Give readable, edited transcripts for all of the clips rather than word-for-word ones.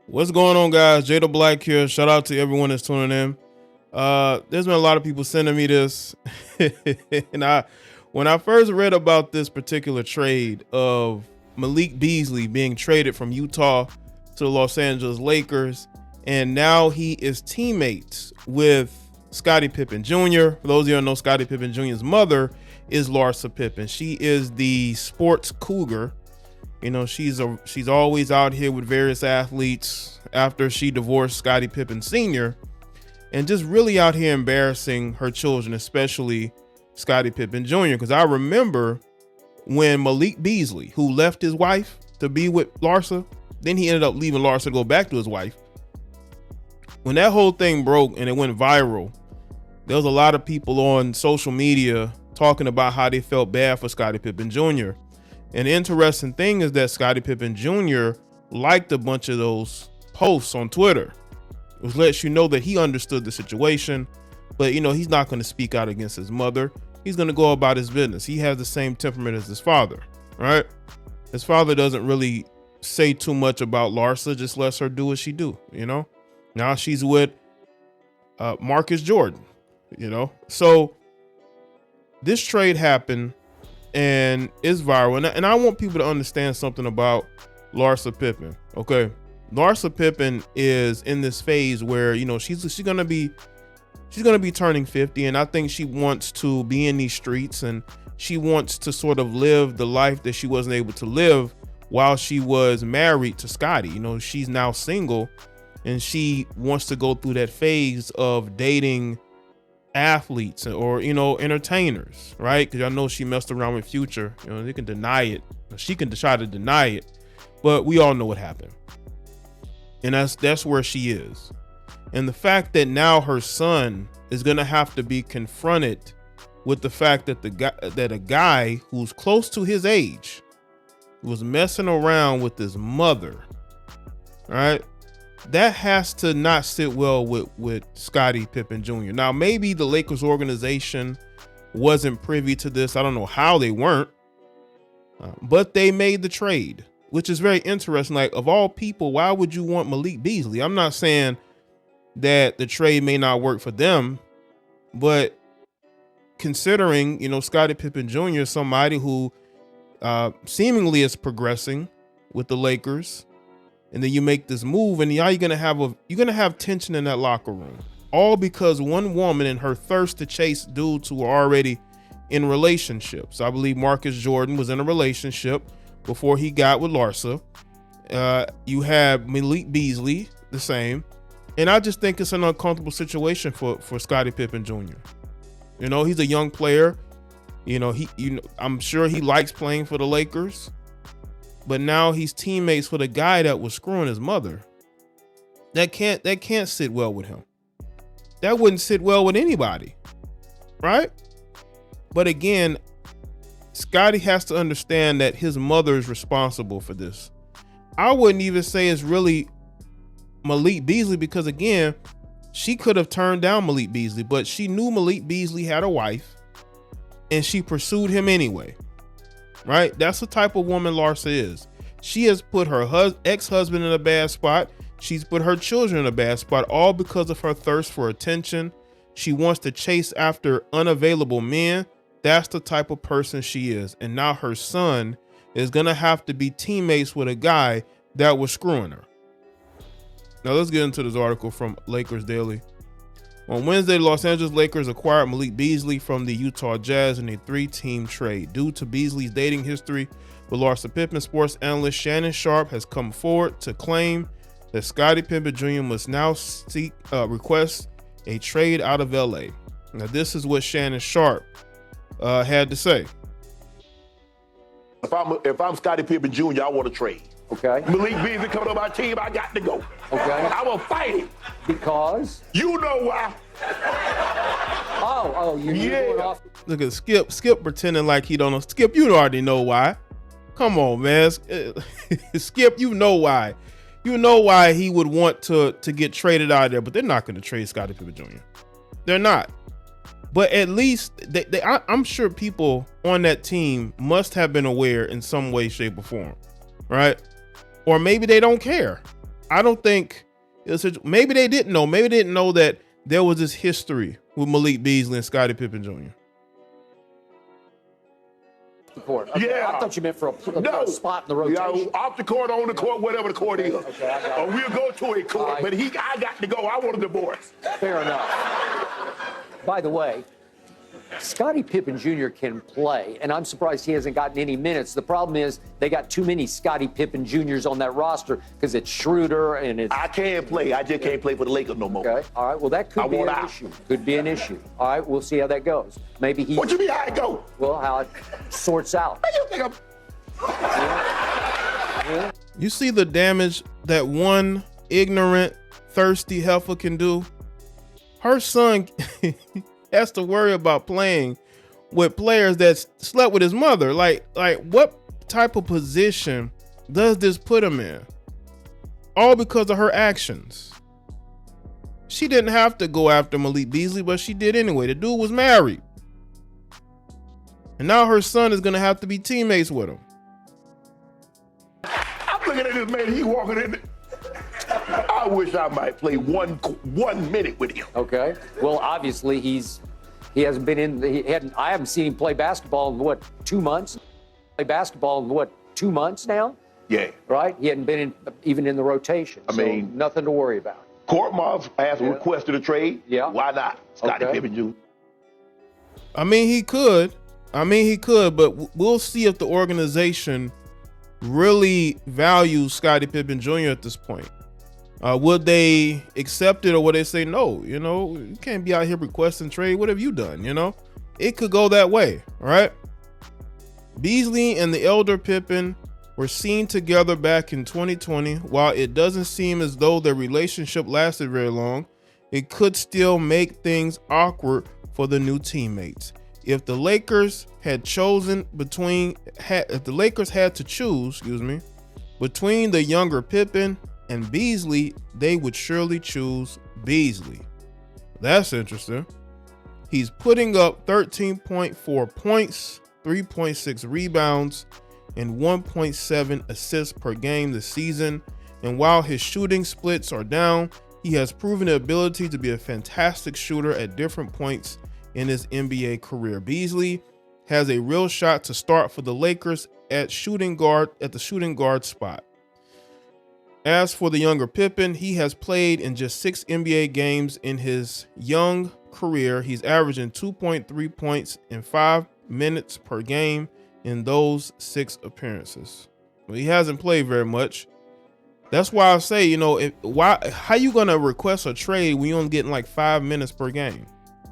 What's going on, guys? Jay the Black here. Shout out to everyone that's tuning in. There's been a lot of people sending me this. And when I first read about this particular trade of Malik Beasley being traded from Utah to the Los Angeles Lakers, and now he is teammates with Scottie Pippen Jr. For those of you who don't know, Scottie Pippen Jr.'s mother is Larsa Pippen. She is the sports cougar. You know, she's always out here with various athletes after she divorced Scottie Pippen Sr. and just really out here embarrassing her children, especially Scottie Pippen Jr. Because I remember when Malik Beasley, who left his wife to be with Larsa, then he ended up leaving Larsa to go back to his wife. When that whole thing broke and it went viral, there was a lot of people on social media talking about how they felt bad for Scottie Pippen Jr. And the interesting thing is that Scottie Pippen Jr. liked a bunch of those posts on Twitter, which lets you know that he understood the situation, but you know, he's not going to speak out against his mother. He's going to go about his business. He has the same temperament as his father, right? His father doesn't really say too much about Larsa, just lets her do what she do, you know? Now she's with Marcus Jordan, you know? So this trade happened and it's viral. And I want people to understand something about Larsa Pippen. Okay. Larsa Pippen is in this phase where, you know, she's going to be turning 50. And I think she wants to be in these streets and she wants to sort of live the life that she wasn't able to live while she was married to Scottie. You know, she's now single and she wants to go through that phase of dating athletes or, you know, entertainers, right? Because I know she messed around with Future. You know, they can deny it. She can try to deny it, but we all know what happened. And that's where she is. And the fact that now her son is going to have to be confronted with the fact that a guy who's close to his age was messing around with his mother, right? That has to not sit well with Scottie Pippen Jr. Now, maybe the Lakers organization wasn't privy to this. I don't know how they weren't, but they made the trade, which is very interesting. Like, of all people, why would you want Malik Beasley? I'm not saying that the trade may not work for them, but considering, you know, Scottie Pippen Jr. is somebody who seemingly is progressing with the Lakers, and then you make this move, and now you're gonna have tension in that locker room, all because one woman and her thirst to chase dudes who are already in relationships. I believe Marcus Jordan was in a relationship before he got with Larsa. You have Malik Beasley, the same, and I just think it's an uncomfortable situation for Scottie Pippen Jr. You know, he's a young player. You know, I'm sure he likes playing for the Lakers. But now he's teammates with a guy that was screwing his mother. That can't sit well with him. That wouldn't sit well with anybody, right? But again, Scottie has to understand that his mother is responsible for this. I wouldn't even say it's really Malik Beasley, because again, she could have turned down Malik Beasley, but she knew Malik Beasley had a wife and she pursued him anyway. Right? That's the type of woman Larsa is. She has put her ex-husband in a bad spot. She's put her children in a bad spot, all because of her thirst for attention. She wants to chase after unavailable men. That's the type of person she is. And now her son is going to have to be teammates with a guy that was screwing her. Now let's get into this article from Lakers Daily. On Wednesday, the Los Angeles Lakers acquired Malik Beasley from the Utah Jazz in a 3-team trade. Due to Beasley's dating history with Larsa Pippen, sports analyst Shannon Sharpe has come forward to claim that Scottie Pippen Jr. must now request a trade out of LA. Now, this is what Shannon Sharpe had to say. If I'm Scottie Pippen Jr., I want to trade. Okay. Malik Beasley coming on my team, I got to go. Okay. I will fight him. Because? You know why. You're going off. Look at Skip pretending like he don't know. Skip, you already know why. Come on, man. Skip, you know why. You know why he would want to get traded out of there, but they're not going to trade Scottie Pippen Jr. They're not. But at least I'm sure people on that team must have been aware in some way, shape, or form, right? Or maybe they don't care. I don't think maybe they didn't know. Maybe they didn't know that there was this history with Malik Beasley and Scottie Pippen Jr. Court. Okay, Yeah. I thought you meant for a spot in the rotation. Yeah, off the court, on the court, whatever the court is. Okay, I got it. Or we'll go to a court, Right. but I got to go. I want a divorce. Fair enough. By the way, Scottie Pippen Jr. can play, and I'm surprised he hasn't gotten any minutes. The problem is they got too many Scottie Pippen Jr.'s on that roster because it's Schroeder and it's... I can't play. I just can't play for the Lakers no more. Okay, all right, well, that could be an issue. Could be an issue. All right, we'll see how that goes. Maybe he... What you mean how it go? Well, how it sorts out. How you think I'm... You see the damage that one ignorant, thirsty heifer can do? Her son has to worry about playing with players that slept with his mother. Like what type of position does this put him in? All because of her actions. She didn't have to go after Malik Beasley, but she did anyway. The dude was married. And now her son is going to have to be teammates with him. I'm looking at this man. He walking in. I wish I might play one minute with him. Okay. Well, obviously he hasn't been in. I haven't seen him play basketball in what, 2 months? Play basketball in what, 2 months now? Yeah. Right. He hadn't been even in the rotation. I mean, nothing to worry about. Kortmaz has requested a trade. Yeah. Why not? Scottie Okay. Pippen Jr. I mean, he could, but we'll see if the organization really values Scottie Pippen Jr. at this point. Would they accept it, or would they say no? You know, you can't be out here requesting trade. What have you done? You know, it could go that way. All right. Beasley and the elder Pippen were seen together back in 2020. While it doesn't seem as though their relationship lasted very long, it could still make things awkward for the new teammates. If the Lakers had to choose, between the younger Pippen and Beasley, they would surely choose Beasley. That's interesting. He's putting up 13.4 points, 3.6 rebounds, and 1.7 assists per game this season. And while his shooting splits are down, he has proven the ability to be a fantastic shooter at different points in his NBA career. Beasley has a real shot to start for the Lakers at the shooting guard spot. As for the younger Pippen, he has played in just 6 NBA games in his young career. He's averaging 2.3 points in 5 minutes per game in those 6 appearances. Well, he hasn't played very much. That's why I say, how you gonna request a trade when you're only getting like 5 minutes per game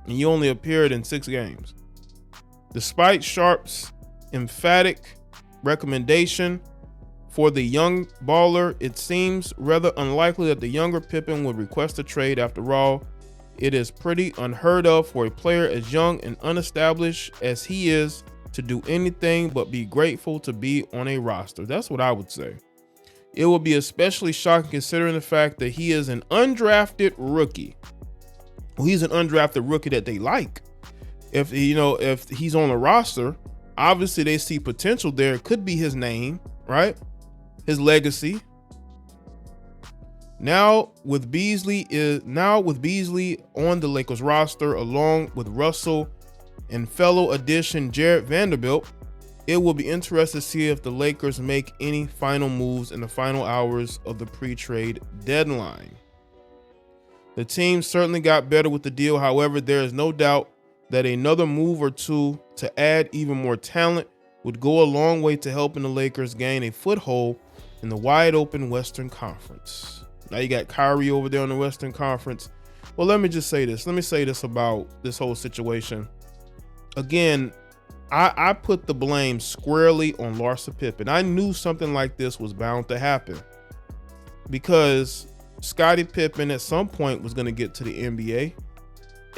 and you only appeared in 6 games? Despite Sharp's emphatic recommendation for the young baller, it seems rather unlikely that the younger Pippen would request a trade. After all, it is pretty unheard of for a player as young and unestablished as he is to do anything but be grateful to be on a roster. That's what I would say. It would be especially shocking considering the fact that he is an undrafted rookie. Well, he's an undrafted rookie that they like. If he's on a roster, obviously they see potential there. It could be his name, right? His legacy. Now with Beasley on the Lakers roster, along with Russell and fellow addition Jared Vanderbilt, it will be interesting to see if the Lakers make any final moves in the final hours of the pre-trade deadline. The team certainly got better with the deal. However, there is no doubt that another move or two to add even more talent would go a long way to helping the Lakers gain a foothold in the wide open Western Conference. Now you got Kyrie over there in the Western Conference. Well, let me just say this. Let me say this about this whole situation. Again, I put the blame squarely on Larsa Pippen. I knew something like this was bound to happen because Scottie Pippen at some point was going to get to the NBA,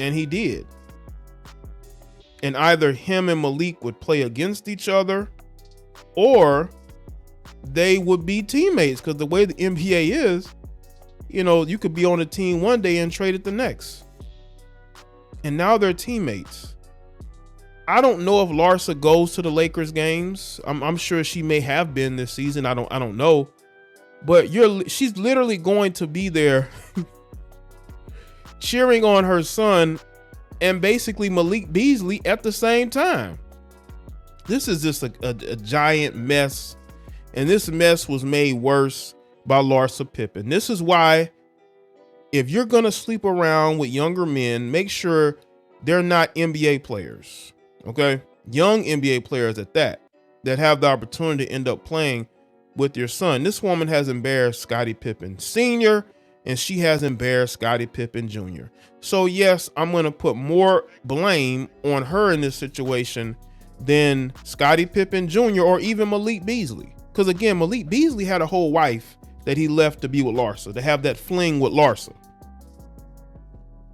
and he did. And either him and Malik would play against each other, or they would be teammates, because the way the NBA is, you could be on a team one day and trade it the next. And now they're teammates. I don't know if Larsa goes to the Lakers games. I'm sure she may have been this season. I don't know. but she's literally going to be there cheering on her son and basically Malik Beasley at the same time. This is just a giant mess, and this mess was made worse by Larsa Pippen. This is why, if you're gonna sleep around with younger men, make sure they're not NBA players, okay? Young NBA players at that have the opportunity to end up playing with your son. This woman has embarrassed Scottie Pippen Sr., and she has embarrassed Scottie Pippen Jr. So yes, I'm going to put more blame on her in this situation than Scottie Pippen Jr. or even Malik Beasley. Because again, Malik Beasley had a whole wife that he left to be with Larsa, to have that fling with Larsa.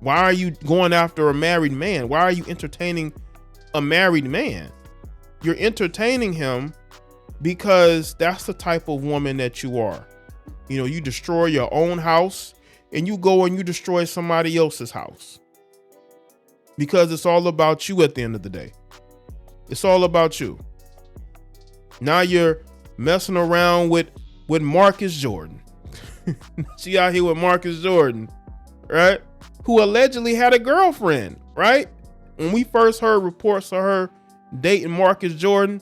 Why are you going after a married man? Why are you entertaining a married man? You're entertaining him because that's the type of woman that you are. You know, you destroy your own house and you go and you destroy somebody else's house because it's all about you at the end of the day. It's all about you. Now you're messing around with Marcus Jordan. She out here with Marcus Jordan, right? Who allegedly had a girlfriend, right? When we first heard reports of her dating Marcus Jordan,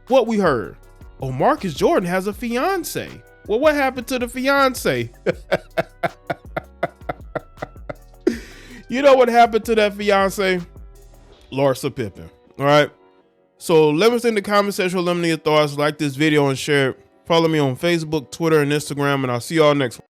what we heard? Oh, Marcus Jordan has a fiance. Well, what happened to the fiance? You know what happened to that fiance? Larsa Pippen. All right. So let us in the comment section. Let me know your thoughts. Like this video and share it. Follow me on Facebook, Twitter, and Instagram, and I'll see y'all next one.